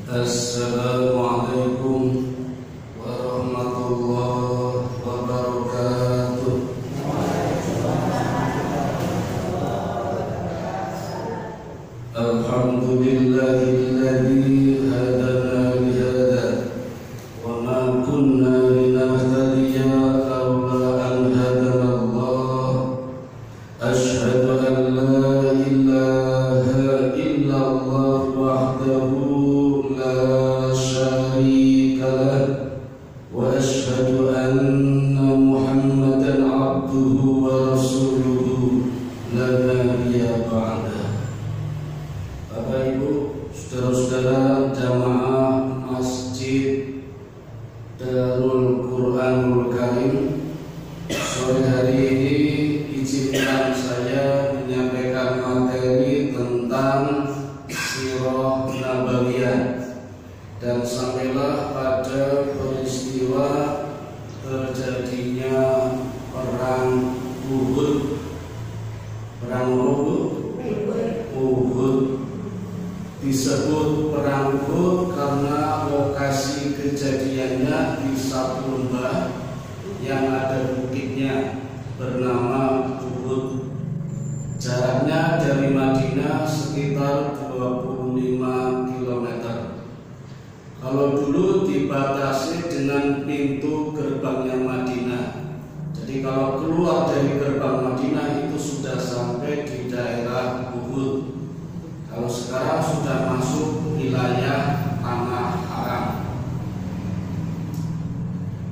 Assalamualaikum warahmatullahi wabarakatuh. Alhamdulillahilladzi hadana lihada wa ma kunna linahtadiya laula an hadana Allah. Asyhadu an la ilaha illallah wahdahu لا شريك له وأشهد أن محمدا عبده ورسوله لا نبي بعده. Bapak Ibu, saudara-saudara jamaah Masjid Darul Quranul Karim, sore hari ini izinkan saya menyampaikan materi tentang Sirah Nabawiyah. Dan sampailah pada peristiwa terjadinya perang Uhud. Perang Uhud disebut perang Uhud karena lokasi kejadiannya di satu lembah yang ada bukitnya bernama Uhud. Jaraknya dari Madinah sekitar 25 km. Kalau dulu dibatasi dengan pintu gerbangnya Madinah. Jadi kalau keluar dari gerbang Madinah itu sudah sampai di daerah Uhud. Kalau sekarang sudah masuk wilayah Tanah Haram.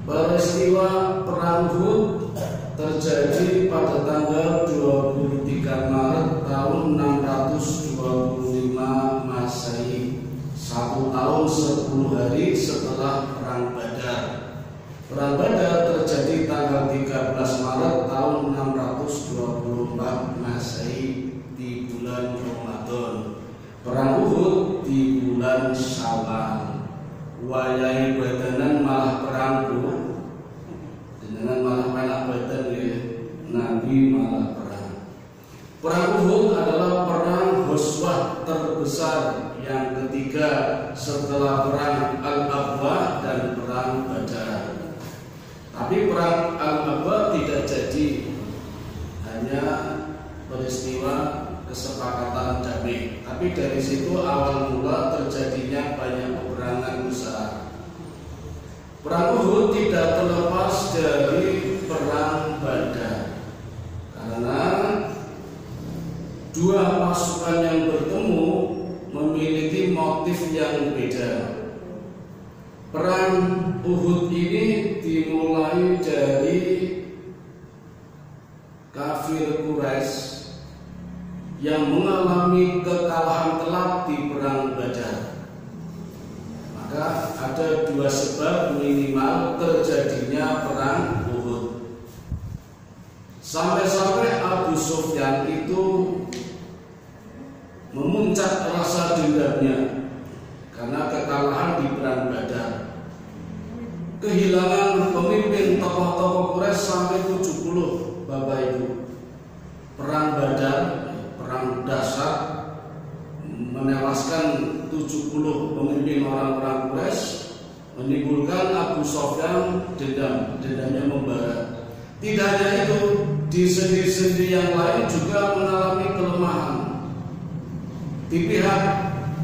Peristiwa perang Uhud terjadi pada tanggal 23 Maret tahun 625 Masehi. 1 tahun 10 hari setelah Perang Badar. Perang Badar terjadi tanggal 13 Maret tahun 624 Masehi di bulan Ramadan. Perang Uhud di bulan Syawal. Wayahe badanan malah perang Uhud. Dengan malah melak badan ya. Nabi malah perang. Perang Uhud adalah perang Ghazwah terbesar yang ketiga setelah perang Al-Aqabah dan perang Badar. Tapi perang Al-Aqabah tidak jadi, hanya peristiwa kesepakatan damai. Tapi dari situ awal mula terjadinya banyak peperangan besar. Perang Uhud tidak terlepas dari perang Badar, karena dua pasukan yang bertemu memiliki motif yang beda. Perang Uhud ini dimulai dari kafir Quraisy yang mengalami kekalahan telak di perang Badar. Maka ada dua sebab minimal terjadinya perang Uhud. Sampai-sampai Abu Sufyan itu memuncak rasa dendamnya karena kekalahan di perang Badar. Kehilangan pemimpin tokoh-tokoh Quraisy sampai 70, Bapak Ibu. Perang Badar, perang dahsyat, menewaskan 70 pemimpin orang-orang Quraisy, menimbulkan Abu Sufyan dendamnya membara. Tidak hanya itu, di sendi-sendi yang lain juga mengalami kelemahan. Di pihak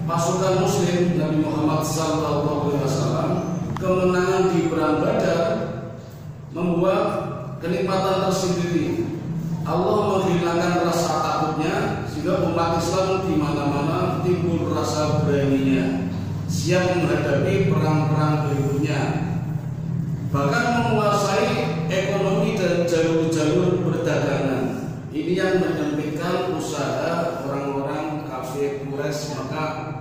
pasukan Muslim Nabi Muhammad SAW, kemenangan di perang Badar membuat kenikmatan tersendiri. Allah menghilangkan rasa takutnya sehingga umat Islam di mana-mana timbul rasa beraninya, siap menghadapi perang-perang berikutnya. Bahkan menguasai ekonomi dan jalur-jalur perdagangan. Ini yang menyempitkan usaha orang-orang kafir Quraisy. Maka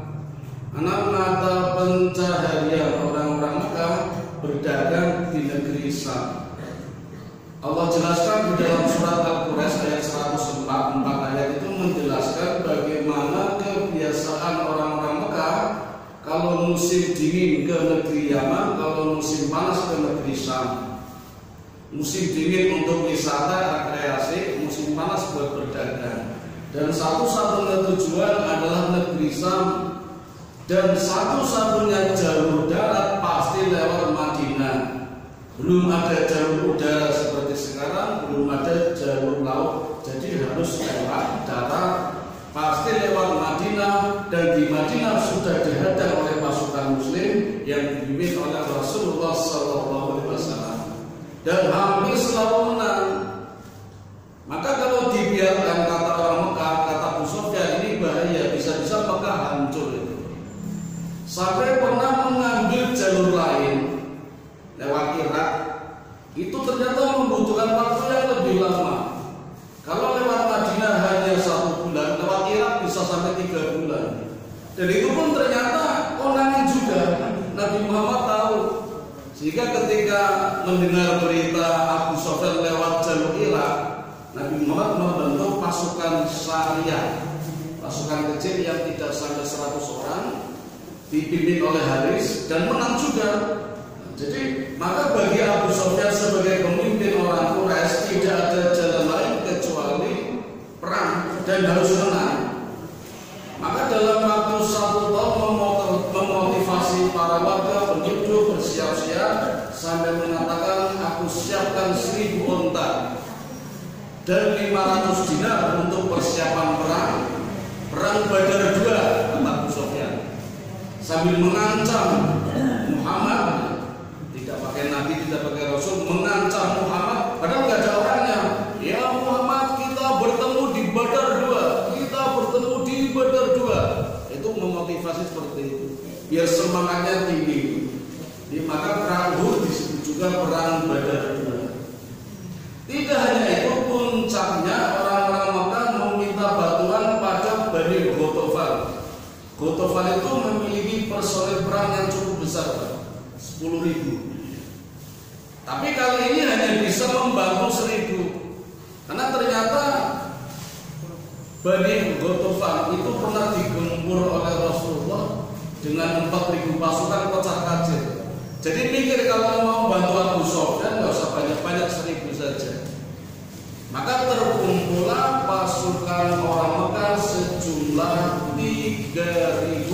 anak mata pencaharian orang-orang Mekah berdagang di negeri Syam. Allah jelaskan di dalam surat Al-Quraisy ayat 144 ayat itu menjelaskan bagaimana kebiasaan orang-orang Mekah kalau musim dingin ke negeri Yaman, kalau musim panas ke negeri Syam. Musim dingin untuk wisata, rekreasi, musim panas buat berdagang. Dan satu-satunya tujuan adalah negeri Syam dan satu-satunya jalur darat pasti lewat Madinah. Belum ada jalur udara seperti sekarang, belum ada jalur laut, jadi harus lewat darat, pasti lewat Madinah. Dan di Madinah sudah dihadang oleh pasukan Muslim yang dipimpin oleh Rasulullah SAW, dan hampir selalu menang. Maka kalau dibiarkan, kata orang Mekah, kata Abu Sufyan, ini bahaya, bisa-bisa Mekah hancur itu. Sampai pernah mengambil jalur lain lewat Irak, itu ternyata membutuhkan waktu yang lebih lama. Kalau lewat Madinah hanya 1 bulan, lewat Irak bisa sampai 3 bulan. Dan itu pun ternyata konangan juga, Nabi Muhammad tahu. Sehingga ketika mendengar berita Abu Sufyan lewat jalur Irak, Nabi Muhammad membentuk pasukan syariah, pasukan kecil yang tidak sampai 100 orang, dipimpin oleh Haris, dan menang juga. Jadi maka bagi Abu Sufyan sebagai pemimpin orang Quraisy tidak ada jalan lain kecuali perang dan harus menang. Maka dalam waktu 1 tahun memotivasi para warga penduduk bersiap-siap sampai mengatakan, aku siapkan 1000 unta dan 500 dinar untuk persiapan perang Badar 2, kata Abu Sufyan, sambil mengancam Muhammad, tidak pakai Nabi, tidak pakai Rasul, mengancam Muhammad, padahal nggak ada orangnya. Ya Muhammad, kita bertemu di Badar 2, kita bertemu di Badar 2. Itu memotivasi seperti itu, biar semangatnya tinggi. Maka perang Uhud disebut juga perang Badar 2. Tidak hanya itu, puncaknya orang-orang Mekah meminta bantuan pada Bani Ghatafan. Ghatafan itu memiliki personil perang yang cukup besar, 10.000. Tapi kali ini hanya bisa membantu 1.000, karena ternyata Bani Ghatafan itu pernah digempur oleh Rasulullah dengan 4.000 pasukan pecah kacir. Jadi mikir kalau mau bantu Abu Sufyan nggak usah banyak-banyak, 1.000 saja. Maka terkumpullah pasukan orang Mekah sejumlah 3.000.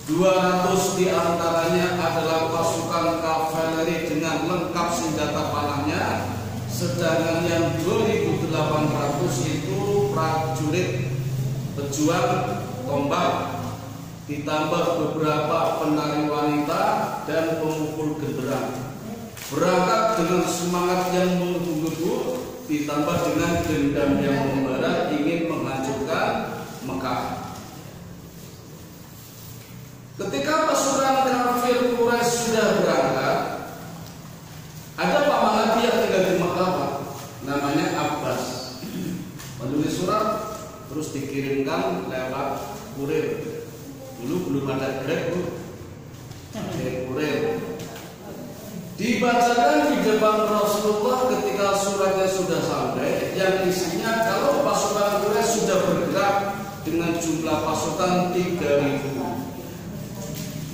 200 diantaranya adalah pasukan kavaleri dengan lengkap senjata panahnya, sedangkan yang 2.800 itu prajurit pejuang tombak, ditambah beberapa penari wanita dan pemukul genderang. Berangkat dengan semangat yang menggebu-gebu, ditambah dengan dendam yang membara, ingin menghancurkan Mekah. Ketika pasukan kafir Quraisy sudah berangkat, ada paman Nabi yang tinggal di Mekah, namanya Abbas, menulis surat terus dikirimkan lewat kurir. Dulu belum ada Grab, kurir. Dibacakan di depan Rasulullah ketika suratnya sudah sampai, yang isinya kalau pasukan Quraisy sudah bergerak dengan jumlah pasukan 3.000.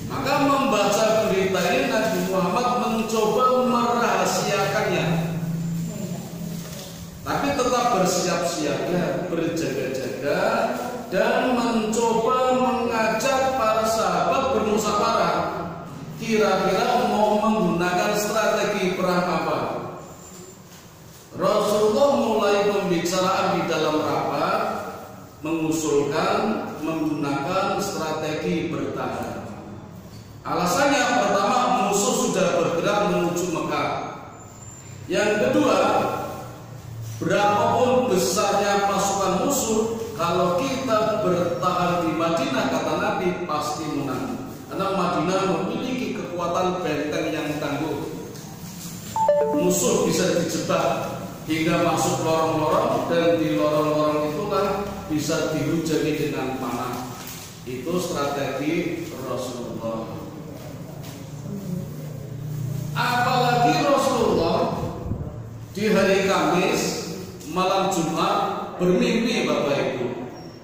Maka membaca berita ini Nabi Muhammad mencoba merahasiakannya, tapi tetap bersiap-siaga, berjaga-jaga, dan mencoba mengajak para sahabat bermusyawarah. Kira-kira mau menggunakan strategi perang apa? Rasulullah mulai pembicaraan di dalam rapat, mengusulkan menggunakan strategi bertahan. Alasannya pertama, musuh sudah bergerak menuju Mekah. Yang kedua, berapapun besarnya pasukan musuh, kalau kita bertahan di Madinah, kata Nabi, pasti menang. Karena Madinah memiliki kekuatan benteng yang tangguh. Musuh bisa dijebak hingga masuk lorong-lorong, dan di lorong-lorong itulah bisa dihujani dengan panah. Itu strategi Rasulullah. Apalagi Rasulullah di hari Kamis malam Jumat bermimpi, Bapak Ibu.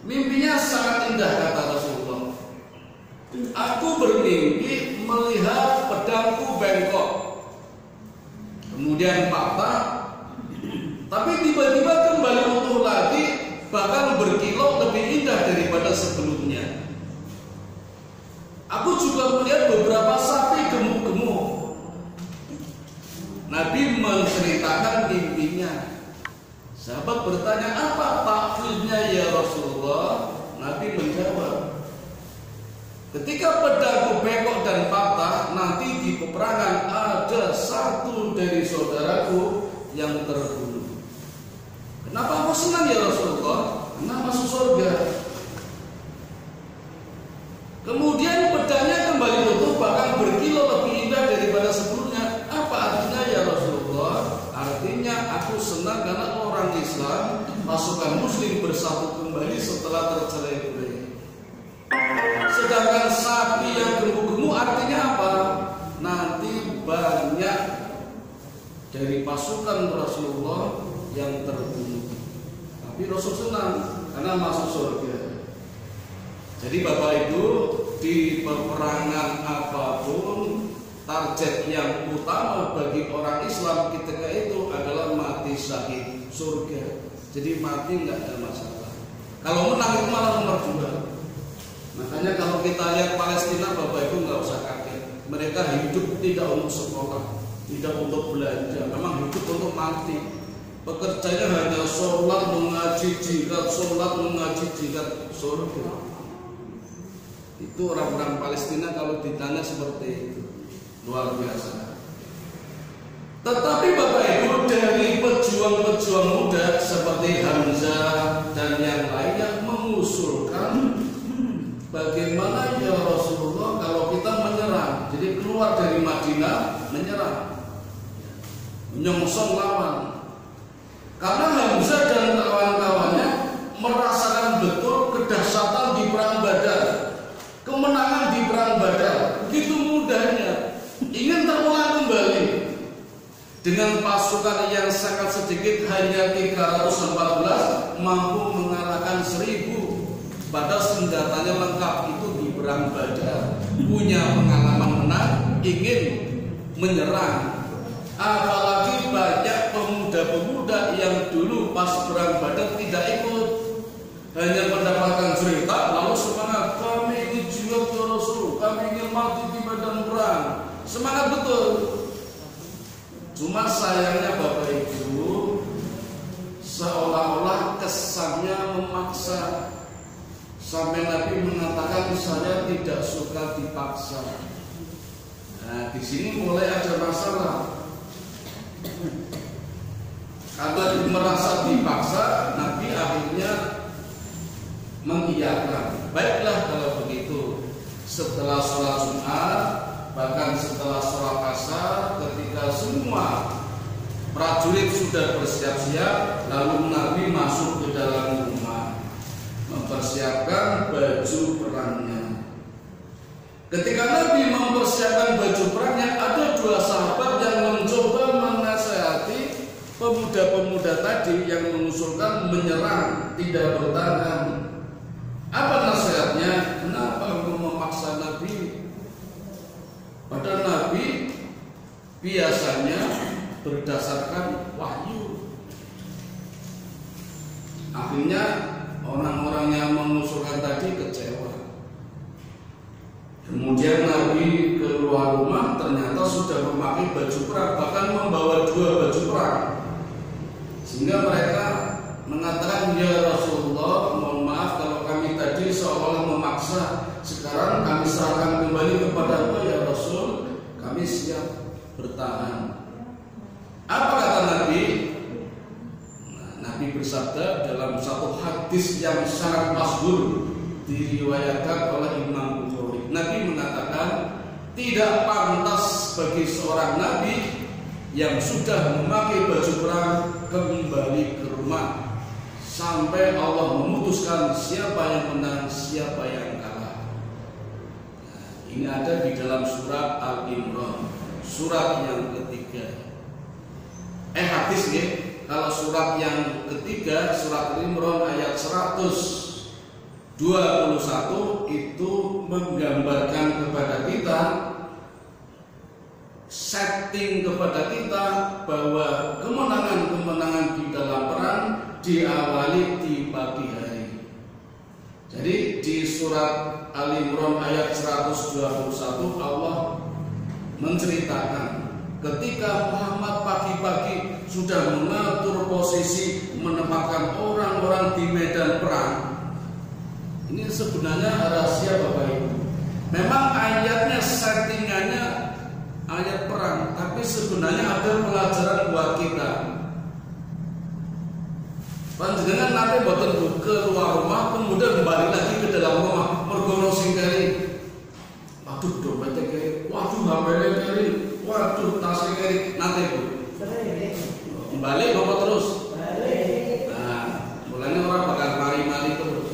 Mimpinya sangat indah, kata Rasulullah. Aku bermimpi melihat pedangku bengkok, kemudian patah, tapi tiba-tiba kembali utuh lagi, bahkan berkilau lebih indah daripada sebelumnya. juga melihat beberapa sapi gemuk-gemuk. Nabi menceritakan mimpinya. Sahabat bertanya, apa takwilnya ya Rasulullah? Nabi menjawab, ketika pedangku bengkok dan patah, nanti di peperangan ada satu dari saudaraku yang terbunuh. Kenapa aku senang ya Rasulullah? Karena masuk surga. Kemudian pedangnya kembali utuh, bahkan berkilau lebih indah daripada sebelumnya. Apa artinya ya Rasulullah? Artinya aku senang karena orang Islam, pasukan Muslim bersatu kembali setelah tercerai-berai. Sedangkan sapi yang gemuk-gemuk artinya apa? Nanti banyak dari pasukan Rasulullah yang terbunuh. Tapi Rasul senang karena masuk surga. Jadi Bapak Ibu, di peperangan apapun, target yang utama bagi orang Islam ketika itu adalah mati syahid, surga. Jadi mati nggak ada masalah. Kalau menang itu malah nomor 2. Makanya kalau kita lihat Palestina, Bapak Ibu nggak usah kaget. Mereka hidup tidak untuk sekolah, tidak untuk belanja, memang hidup untuk mati. Pekerjanya hanya sholat, mengaji jihad, sholat, mengaji jihad, surga. Itu orang-orang Palestina kalau ditanya seperti itu, luar biasa. Tetapi Bapak Ibu, dari pejuang-pejuang muda seperti Hamzah dan yang lainnya mengusulkan, bagaimana ya Rasulullah kalau kita menyerang, jadi keluar dari Madinah menyerang, menyongsong lawan. Karena Hamzah dan kawan-kawannya merasakan betul kedahsyatan di perang Badar, kemenangan di perang Badar, begitu mudahnya, ingin terulang kembali. Dengan pasukan yang sangat sedikit, hanya 314, mampu mengalahkan 1000. Padahal senjatanya lengkap, itu di perang Badar, punya pengalaman menang, ingin menyerang. Apalagi banyak pemuda-pemuda yang dulu pas perang Badar tidak ikut, hanya mendapatkan cerita lalu semangat, kami ingin jihad ya Rasul, kami ingin mati di medan perang. Semangat betul. Cuma sayangnya Bapak Ibu, seolah-olah kesannya memaksa. Sampai Nabi mengatakan, saya tidak suka dipaksa. Nah, di sini mulai ada masalah. Karena merasa dipaksa, Nabi akhirnya mengiyakan. Baiklah kalau begitu. Setelah sholat Jumat, bahkan setelah sholat Asar, ketika semua prajurit sudah bersiap-siap, lalu Nabi masuk ke dalam rumah, mempersiapkan baju perangnya. Ketika Nabi mempersiapkan baju perangnya, ada 2 sahabat yang mencoba menasihati pemuda-pemuda tadi yang mengusulkan menyerang, tidak bertahan. Apa nasihatnya? Kenapa kamu memaksa Nabi? Padahal Nabi biasanya berdasarkan wahyu. Akhirnya orang-orang yang mengusulkan tadi kecewa. Kemudian Nabi keluar rumah, ternyata sudah memakai baju perang, bahkan membawa 2 baju perang. Sehingga mereka mengatakan, ya Rasulullah, mohon maaf kalau kami tadi seolah memaksa. Sekarang kami serahkan kembali kepada Allah ya Rasul, kami siap bertahan. Apa kata Nabi? Nabi bersabda dalam satu hadis yang sangat masyhur, diriwayatkan oleh Imam Bukhari. Nabi mengatakan, tidak pantas bagi seorang Nabi yang sudah memakai baju perang kembali ke rumah sampai Allah memutuskan siapa yang menang, siapa yang kalah. Ini ada di dalam surat Al-Imran, surat yang ketiga. Hadis nih, kalau surat yang ketiga, surat Al-Imran ayat 121 itu menggambarkan kepada kita, setting kepada kita bahwa kemenangan-kemenangan di dalam perang diawali di pagi hari. Jadi di surat Ali Imran ayat 121 Allah menceritakan ketika Muhammad pagi-pagi sudah mengatur posisi menempatkan orang-orang di medan perang. Ini sebenarnya rahasia Bapak Ibu. Memang ayatnya settingannya ayat perang, tapi sebenarnya ada pelajaran buat kita. Panjenengan nanti boten keluar rumah kemudian kembali lagi ke dalam rumah mergono sing keri. Waduh dompetnya keri, waduh HP-nya keri, waduh tasnya keri. Nanti Bu kembali bapak terus. Nah, mulanya orang bakal mari-mari terus.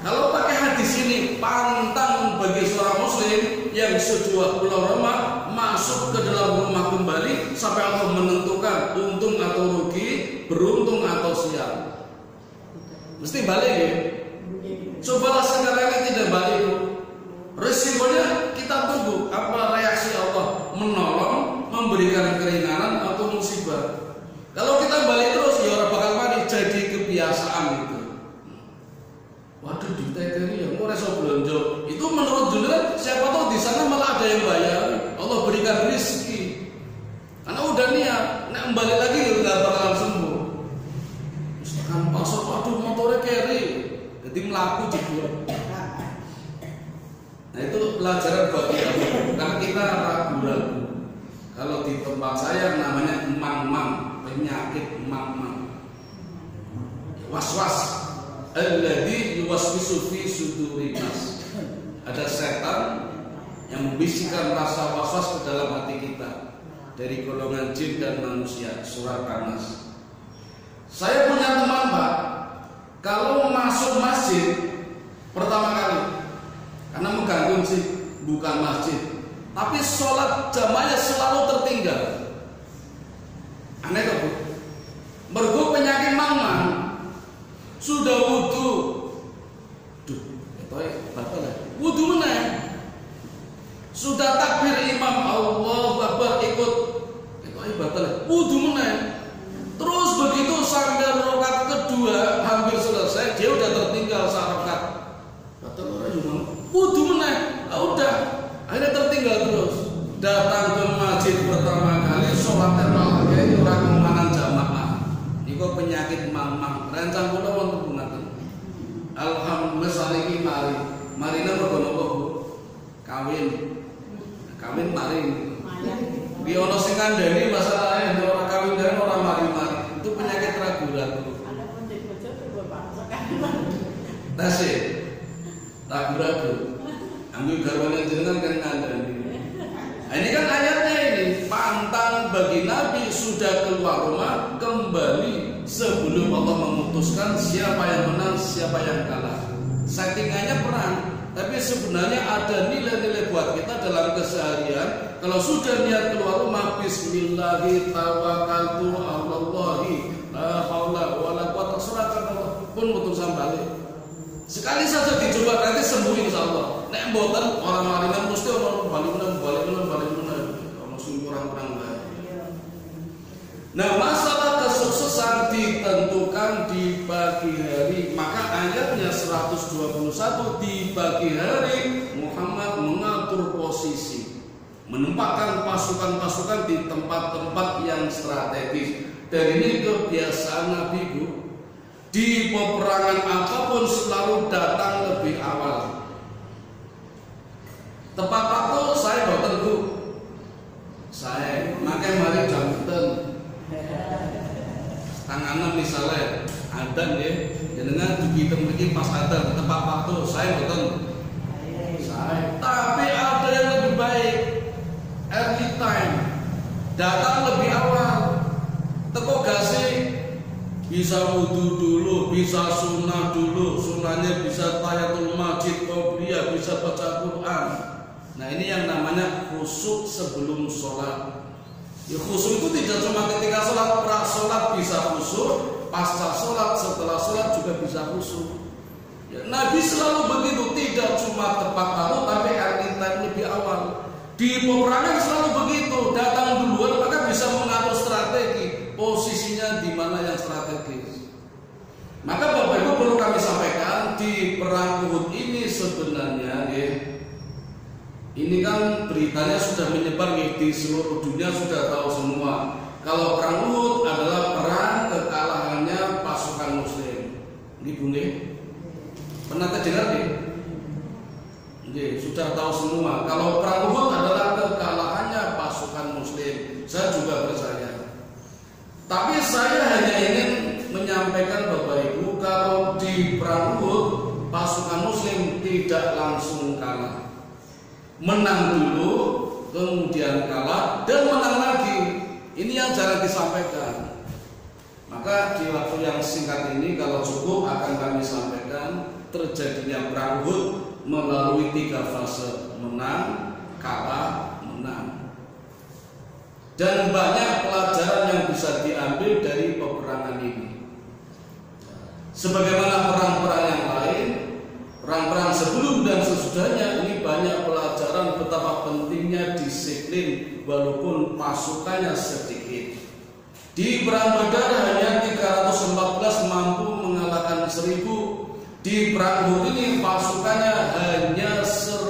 Kalau pakai hadis ini, pantang bagi seorang muslim yang sebuah pulau rumah masuk ke dalam rumah kembali sampai Allah menentukan untung atau rugi, beruntung atau sial. Mesti balik ya. Cobalah sekarang ini tidak balik. Resikonya kita tunggu apa reaksi Allah, menolong, memberikan keringanan atau musibah. Kalau kita balik terus ya orang bakal mati, jadi kebiasaan itu. Waduh ditekeni ya mau reso belanja. Itu menurut jenengan siapa tahu di sana malah ada yang bayar. Allah berikan rezeki. Karena udah niat, nek kembali lagi enggak bakalan sembuh. Misalkan pasok waduh motornya keri, jadi melaku jebol. Nah itu pelajaran buat kita. Karena kita ragu-ragu. Kalau di tempat saya namanya emang-emang, penyakit emang-emang. Was-was. Alladzi yuwaswisu fi sudurin nas. Ada setan yang membisikkan rasa was-was ke dalam hati kita dari golongan jin dan manusia. Surat An-Nas. Saya punya teman Pak, kalau masuk masjid pertama kali, karena mengganggu sih bukan masjid, tapi sholat jamaahnya selalu tertinggal. Aneh kok Bu? Mergo penyakit mang-mang. Sudah wudu, duh, itu batal ya. Wudu mana? Sudah takbir imam Allahu Akbar ikut, itu batal ya. Wudu mana? Terus begitu sampai rakaat kedua hampir selesai, dia udah tertinggal rakaat. Batal orang juga. Wudu mana? Udah, akhirnya tertinggal terus. Datang ke masjid pertama kali, sholatnya malah kayak orang kemanan jamaah. Kok penyakit mamang rancang kula wonten pungaten. Alhamdulillah saniki marina mergo napa Bu? Kawin mari. Bi ono sing kandhani masalahe ora kawin dan ora mari-mari. Itu penyakit ragu-ragu. Ada pun di bojo coba bangsa kan. Tasih. Ragu-ragu. Anggo garwane jenengan kan kandhani. Ini kan ayatnya ini, pantang bagi Nabi sudah keluar rumah kembali sebelum Allah memutuskan siapa yang menang, siapa yang kalah. Settingannya perang, tapi sebenarnya ada nilai-nilai buat kita dalam keseharian. Kalau sudah niat keluar rumah, Bismillahi tawakkaltu 'alallahi la haula wala quwwata illa billah, pun putusan balik. Sekali saja dicoba nanti sembuh insyaallah. Nek mboten orang marinan mesti orang balik ono sing kurang-kurang bae. Nah, masalah kesuksesan ditentukan di pagi hari. Maka ayatnya 121 di pagi hari Muhammad mengatur posisi, menempatkan pasukan-pasukan di tempat-tempat yang strategis. Dan ini kebiasaan Nabi Bu. Di peperangan apapun selalu datang lebih awal. Tepat waktu saya boten Bu. Saya makai mari jam 10. Tanganan misalnya adan ya, jenengan dihitung begini pas adan tepat waktu saya boten. Tapi ada yang lebih baik, early time, datang lebih awal. Teko gasih bisa wudu dulu, bisa sunnah dulu, sunnahnya bisa tahiyatul masjid, qobliyah, bisa baca Quran. Nah ini yang namanya khusyuk sebelum sholat. Ya, khusyuk itu tidak cuma ketika sholat, pra-sholat bisa khusyuk, pasca sholat, setelah sholat juga bisa khusyuk. Ya, Nabi selalu begitu, tidak cuma tepat waktu, tapi early time lebih awal. Di peperangan selalu begitu, datang duluan maka bisa mengatur strategi, posisinya di mana yang strategis. Maka Bapak Ibu perlu kami sampaikan, di perang Uhud ini sebenarnya ini kan beritanya sudah menyebar di seluruh dunia, sudah tahu semua. Kalau perang Uhud adalah perang kekalahannya pasukan Muslim. Ini bunyi pernah terdengar sudah tahu semua. Kalau perang Uhud adalah kekalahannya pasukan Muslim, saya juga percaya. Tapi saya hanya ingin menyampaikan Bapak Ibu, kalau di perang Uhud pasukan Muslim tidak langsung kalah, menang dulu, kemudian kalah dan menang lagi. Ini yang jarang disampaikan. Maka di waktu yang singkat ini kalau cukup akan kami sampaikan terjadinya perang Uhud melalui 3 fase: menang, kalah, menang. Dan banyak pelajaran yang bisa diambil dari peperangan ini. Sebagaimana perang-perang yang lain, perang-perang sebelum dan sesudahnya, ini banyak pelajaran betapa pentingnya disiplin walaupun pasukannya sedikit. Di perang Badar hanya 314 mampu mengalahkan 1000. Di perang Uhud ini pasukannya hanya 1000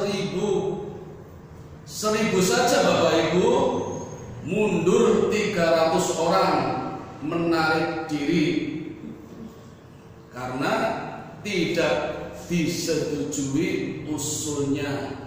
saja Bapak Ibu, mundur 300 orang, menarik diri karena tidak disetujui usulnya